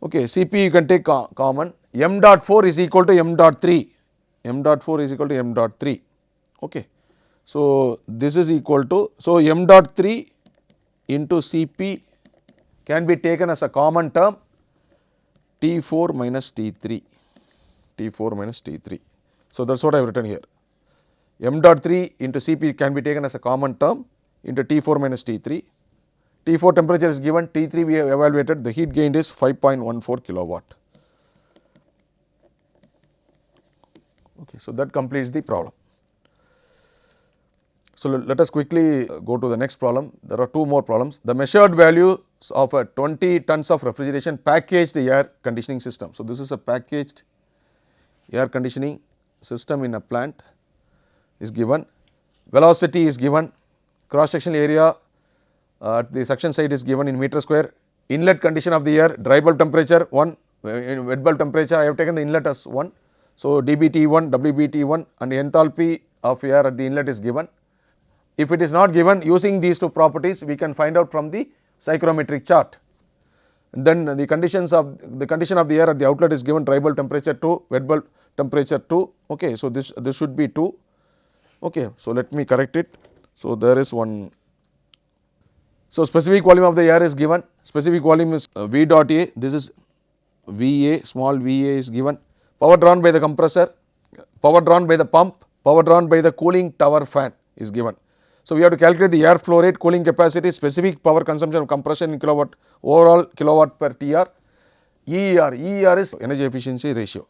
Okay, Cp you can take common, m dot 4 is equal to m dot 3, m dot 4 is equal to m dot 3. Okay. So, this is equal to, so m dot 3 into Cp can be taken as a common term T4 minus T3, T4 minus T3. So, that is what I have written here. M dot 3 into Cp can be taken as a common term into T4 minus T3. T4 temperature is given, T3 we have evaluated, the heat gained is 5.14 kilowatt. Okay, so that completes the problem. So, let us quickly go to the next problem. There are two more problems. The measured values of a 20 tons of refrigeration packaged air conditioning system. So, this is a packaged air conditioning system in a plant is given, velocity is given, cross sectional area at the suction side is given in meter square, inlet condition of the air, dry bulb temperature 1, wet bulb temperature I have taken the inlet as 1. So, dBT1, WBT1 and enthalpy of air at the inlet is given. If it is not given, using these two properties we can find out from the psychrometric chart. And then the condition of the air at the outlet is given, dry bulb temperature 2, wet bulb temperature 2. Okay, so this should be 2. Okay, so let me correct it. So, there is one. So, specific volume of the air is given, specific volume is V dot A, this is VA, small VA is given, power drawn by the compressor, power drawn by the pump, power drawn by the cooling tower fan is given. So, we have to calculate the air flow rate, cooling capacity, specific power consumption of compression in kilowatt, overall kilowatt per TR, EER is energy efficiency ratio.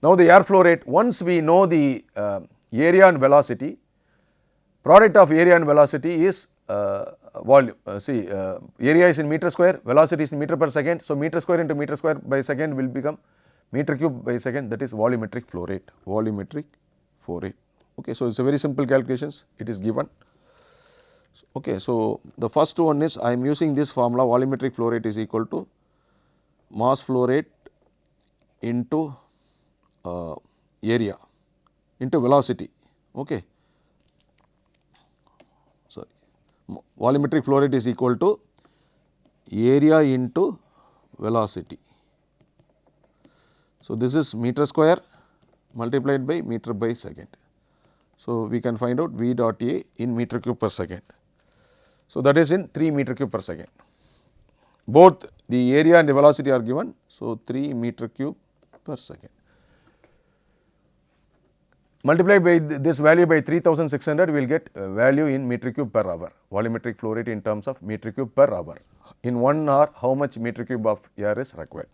Now, the air flow rate, once we know the area and velocity, product of area and velocity is volume. Area is in meter square, velocity is in meter per second. So, meter square into meter square by second will become meter cube by second, that is volumetric flow rate, volumetric flow rate. Okay, so, it is a very simple calculations, it is given. Okay, so, the first one is I am using this formula, volumetric flow rate is equal to mass flow rate into area into velocity. Okay. Sorry, volumetric flow rate is equal to area into velocity. So, this is meter square multiplied by meter by second. So, we can find out V dot A in meter cube per second. So, that is in 3 meter cube per second. Both the area and the velocity are given. So, 3 meter cube per second. Multiply by this value by 3600, we will get value in meter cube per hour, volumetric flow rate in terms of meter cube per hour. In 1 hour, how much meter cube of air is required.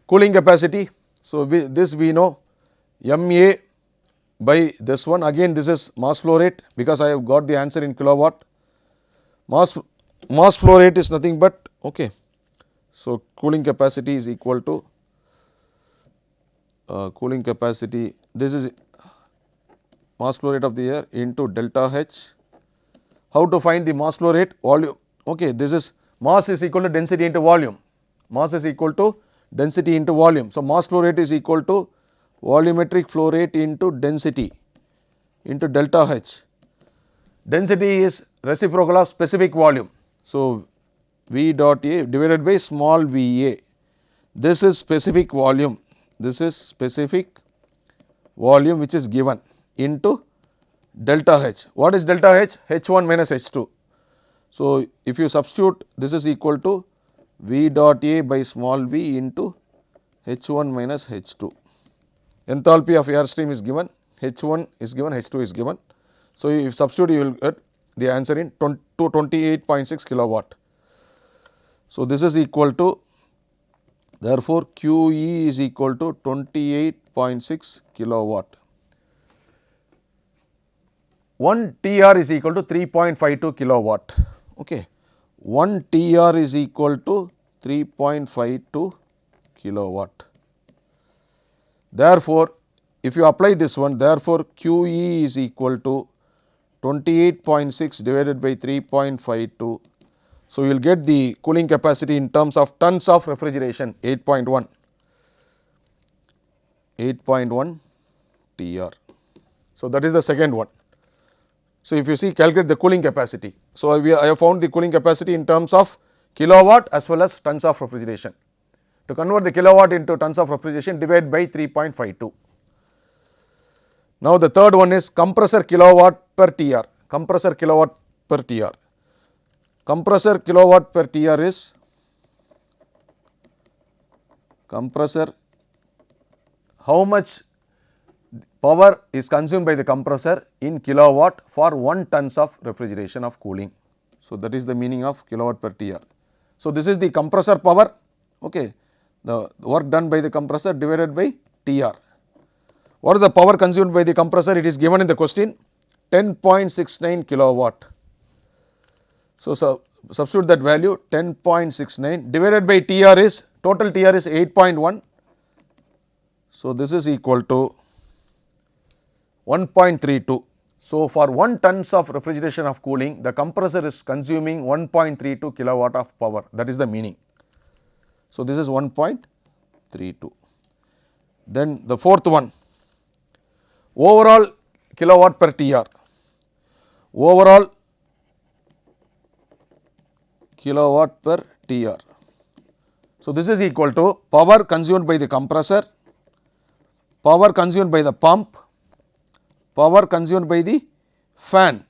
Cooling capacity, so this we know MA by this one, again this is mass flow rate, because I have got the answer in kilowatt. Mass flow rate is nothing but, okay. So, cooling capacity is equal to cooling capacity, this is mass flow rate of the air into delta H. How to find the mass flow rate? Volume, okay, this is mass is equal to density into volume, mass is equal to density into volume. So, mass flow rate is equal to volumetric flow rate into density into delta H. Density is reciprocal of specific volume. So, V dot A divided by small VA, this is specific volume, this is specific volume which is given into delta H. What is delta H? H1 minus H2. So, if you substitute, this is equal to V dot A by small v into H1 minus H2. Enthalpy of air stream is given, H1 is given, H2 is given. So, if substitute, you will get the answer in 28.6 kilowatt. So, this is equal to, therefore, QE is equal to 28.6 kilowatt. 1 TR is equal to 3.52 kilowatt. Okay. 1 TR is equal to 3.52 kilowatt. Therefore, if you apply this one, therefore, QE is equal to 28.6 divided by 3.52. So, you will get the cooling capacity in terms of tons of refrigeration 8.1 TR. So, that is the second one. So, if you see, calculate the cooling capacity. So, I have found the cooling capacity in terms of kilowatt as well as tons of refrigeration. To convert the kilowatt into tons of refrigeration, divide by 3.52. Now, the third one is compressor kilowatt per TR. Compressor kilowatt per TR. Compressor kilowatt per TR is compressor, how much power is consumed by the compressor in kilowatt for 1 tons of refrigeration of cooling. So, that is the meaning of kilowatt per TR. So, this is the compressor power, okay, the work done by the compressor divided by TR. What is the power consumed by the compressor? It is given in the question, 10.69 kilowatt. So, substitute that value 10.69 divided by TR is, total TR is 8.1. So, this is equal to 1.32. So, for 1 tons of refrigeration of cooling, the compressor is consuming 1.32 kilowatt of power, that is the meaning. So, this is 1.32. Then the fourth one, overall kilowatt per TR. Overall kilowatt per TR. So, this is equal to power consumed by the compressor, power consumed by the pump, power consumed by the fan.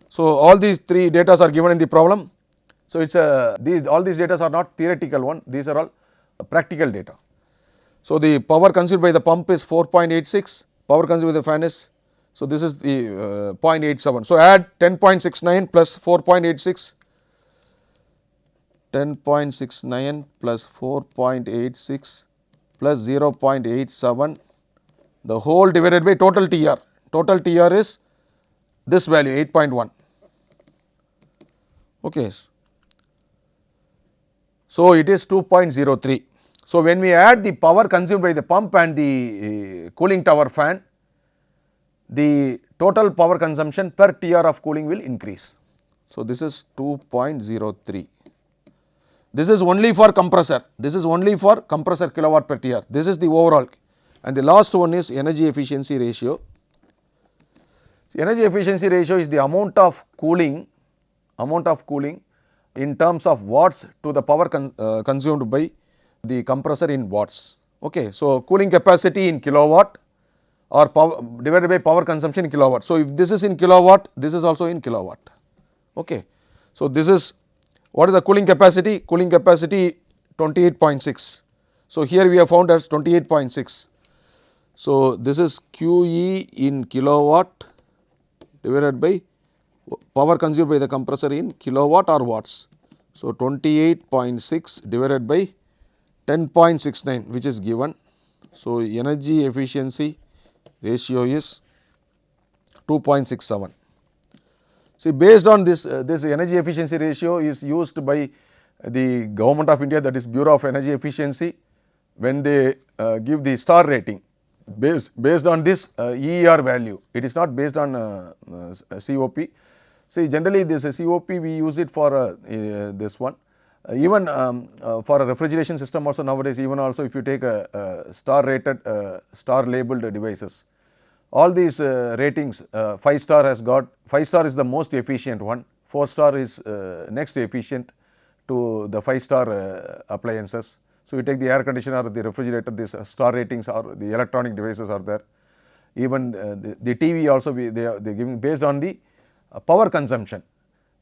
So, all these 3 data are given in the problem. So, it is all these data are not theoretical one, these are all practical data. So, the power consumed by the pump is 4.86, power consumed by the fan is, so this is the 0.87. So, add 10.69 plus 4.86, 10.69 plus 4.86 plus 0.87, the whole divided by total TR. Total TR is this value 8.1. Okay. So, it is 2.03. So, when we add the power consumed by the pump and the cooling tower fan, the total power consumption per TR of cooling will increase. So, this is 2.03. This is only for compressor, this is only for compressor kilowatt per TR, this is the overall, and the last one is energy efficiency ratio. Energy efficiency ratio is the amount of cooling in terms of watts to the power consumed by the compressor in watts. Okay. So, cooling capacity in kilowatt or power divided by power consumption in kilowatt. So, if this is in kilowatt, this is also in kilowatt. Okay. So, this is what is the cooling capacity? Cooling capacity 28.6. So, here we have found as 28.6. So, this is QE in kilowatt divided by power consumed by the compressor in kilowatt or watts. So, 28.6 divided by 10.69 which is given. So, energy efficiency ratio is 2.67. See, based on this, this energy efficiency ratio is used by the Government of India, that is Bureau of Energy Efficiency, when they give the star rating based on this EER value. It is not based on COP. See, generally this COP we use it for this one. Even for a refrigeration system also nowadays, even also if you take a star rated, star labeled devices, all these ratings, 5 star has got, 5 star is the most efficient one, 4 star is next efficient to the 5 star appliances. So, you take the air conditioner or the refrigerator, these star ratings or the electronic devices are there. Even the TV also they are giving based on the power consumption.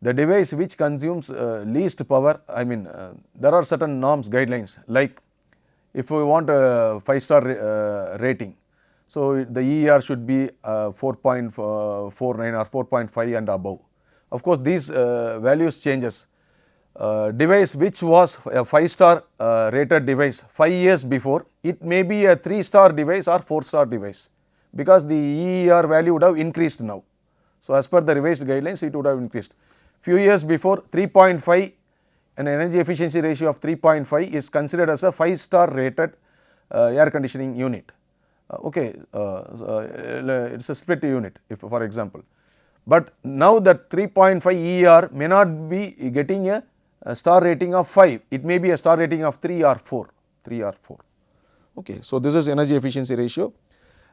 The device which consumes least power, I mean there are certain norms, guidelines, like if we want a 5 star rating. So, the EER should be 4.49 or 4.5 and above. Of course, these values changes. Device which was a 5 star rated device 5 years before, it may be a 3 star device or 4 star device, because the EER value would have increased now. So, as per the revised guidelines, it would have increased. Few years before, 3.5, an energy efficiency ratio of 3.5 is considered as a 5 star rated air conditioning unit. Okay, it is a split unit, if for example. but now that 3.5 ER may not be getting a star rating of 5, it may be a star rating of 3 or 4, 3 or 4. Okay. So, this is energy efficiency ratio,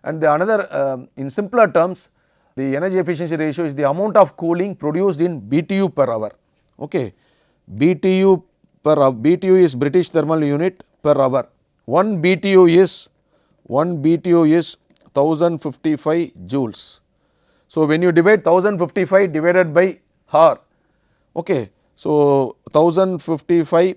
and the another in simpler terms, the energy efficiency ratio is the amount of cooling produced in BTU per hour. Okay. BTU per hour, BTU is British thermal unit per hour. 1 BTU is 1055 joules. So, when you divide 1055 divided by hour, okay. So, 1055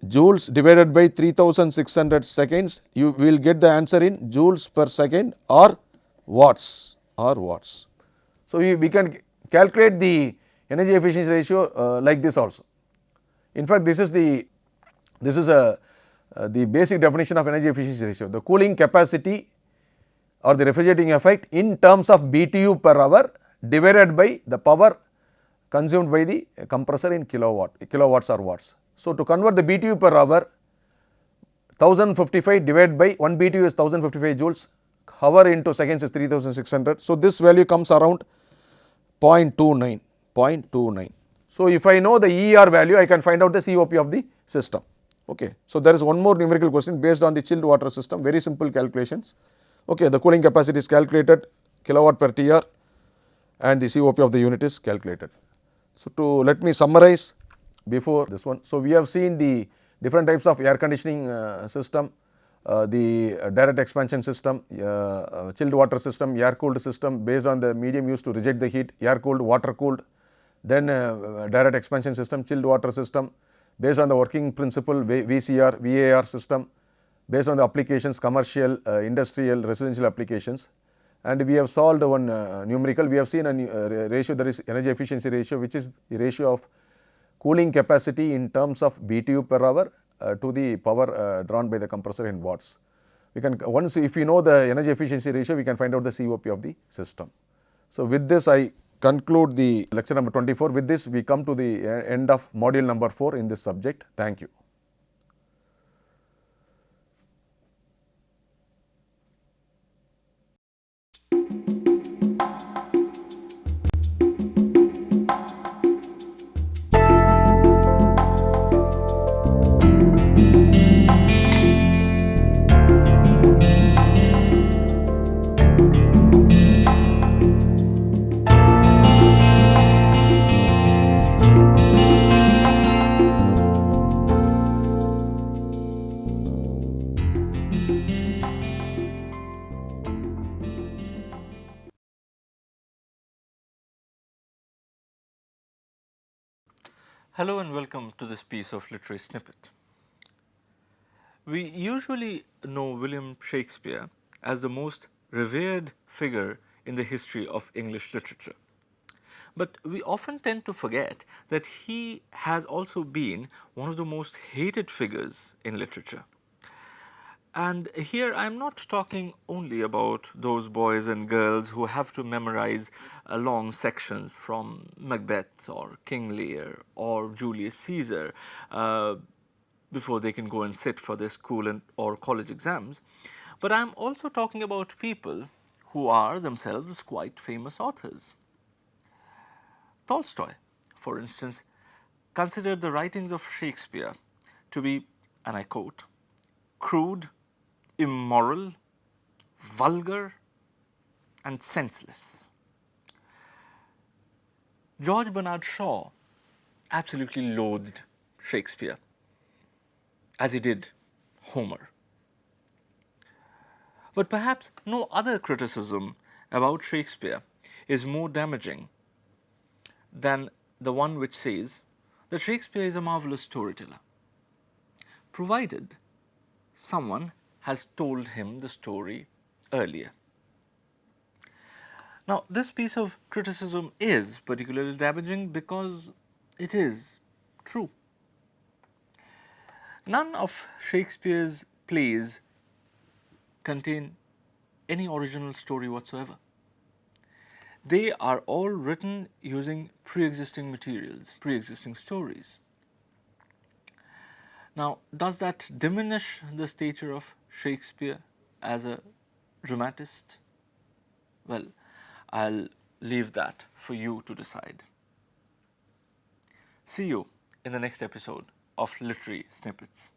joules divided by 3600 seconds, you will get the answer in joules per second or watts. So, we can calculate the energy efficiency ratio like this also. In fact, this is the basic definition of energy efficiency ratio, the cooling capacity or the refrigerating effect in terms of BTU per hour divided by the power consumed by the compressor in kilowatts or watts. So, to convert the BTU per hour, 1055 divided by 1 BTU is 1055 joules, hour into seconds is 3600. So, this value comes around 0.29. So, if I know the ER value, I can find out the COP of the system. Okay. So, there is one more numerical question based on the chilled water system, very simple calculations. Okay, the cooling capacity is calculated, kilowatt per TR, and the COP of the unit is calculated. So, let me summarize before this one. So, we have seen the different types of air conditioning system, the direct expansion system, chilled water system, air cooled system based on the medium used to reject the heat, air cooled, water cooled, then direct expansion system, chilled water system based on the working principle VCR, VAR system based on the applications, commercial, industrial, residential applications, and we have solved one numerical. We have seen a ratio, that is energy efficiency ratio, which is the ratio of cooling capacity in terms of BTU per hour to the power drawn by the compressor in watts. We can once, if we know the energy efficiency ratio, we can find out the COP of the system. So, with this I conclude the lecture number 24. With this we come to the end of module number 4 in this subject. Thank you. Hello and welcome to this piece of literary snippet. We usually know William Shakespeare as the most revered figure in the history of English literature. But we often tend to forget that he has also been one of the most hated figures in literature. And here I am not talking only about those boys and girls who have to memorize long sections from Macbeth or King Lear or Julius Caesar before they can go and sit for their school or college exams. But I am also talking about people who are themselves quite famous authors. Tolstoy, for instance, considered the writings of Shakespeare to be, and I quote, crude, immoral, vulgar, and senseless. George Bernard Shaw absolutely loathed Shakespeare, as he did Homer. But perhaps no other criticism about Shakespeare is more damaging than the one which says that Shakespeare is a marvelous storyteller, provided someone has told him the story earlier. Now, this piece of criticism is particularly damaging because it is true. None of Shakespeare's plays contain any original story whatsoever. They are all written using pre-existing materials, pre-existing stories. Now, does that diminish the stature of Shakespeare as a dramatist? Well, I'll leave that for you to decide. See you in the next episode of Literary Snippets.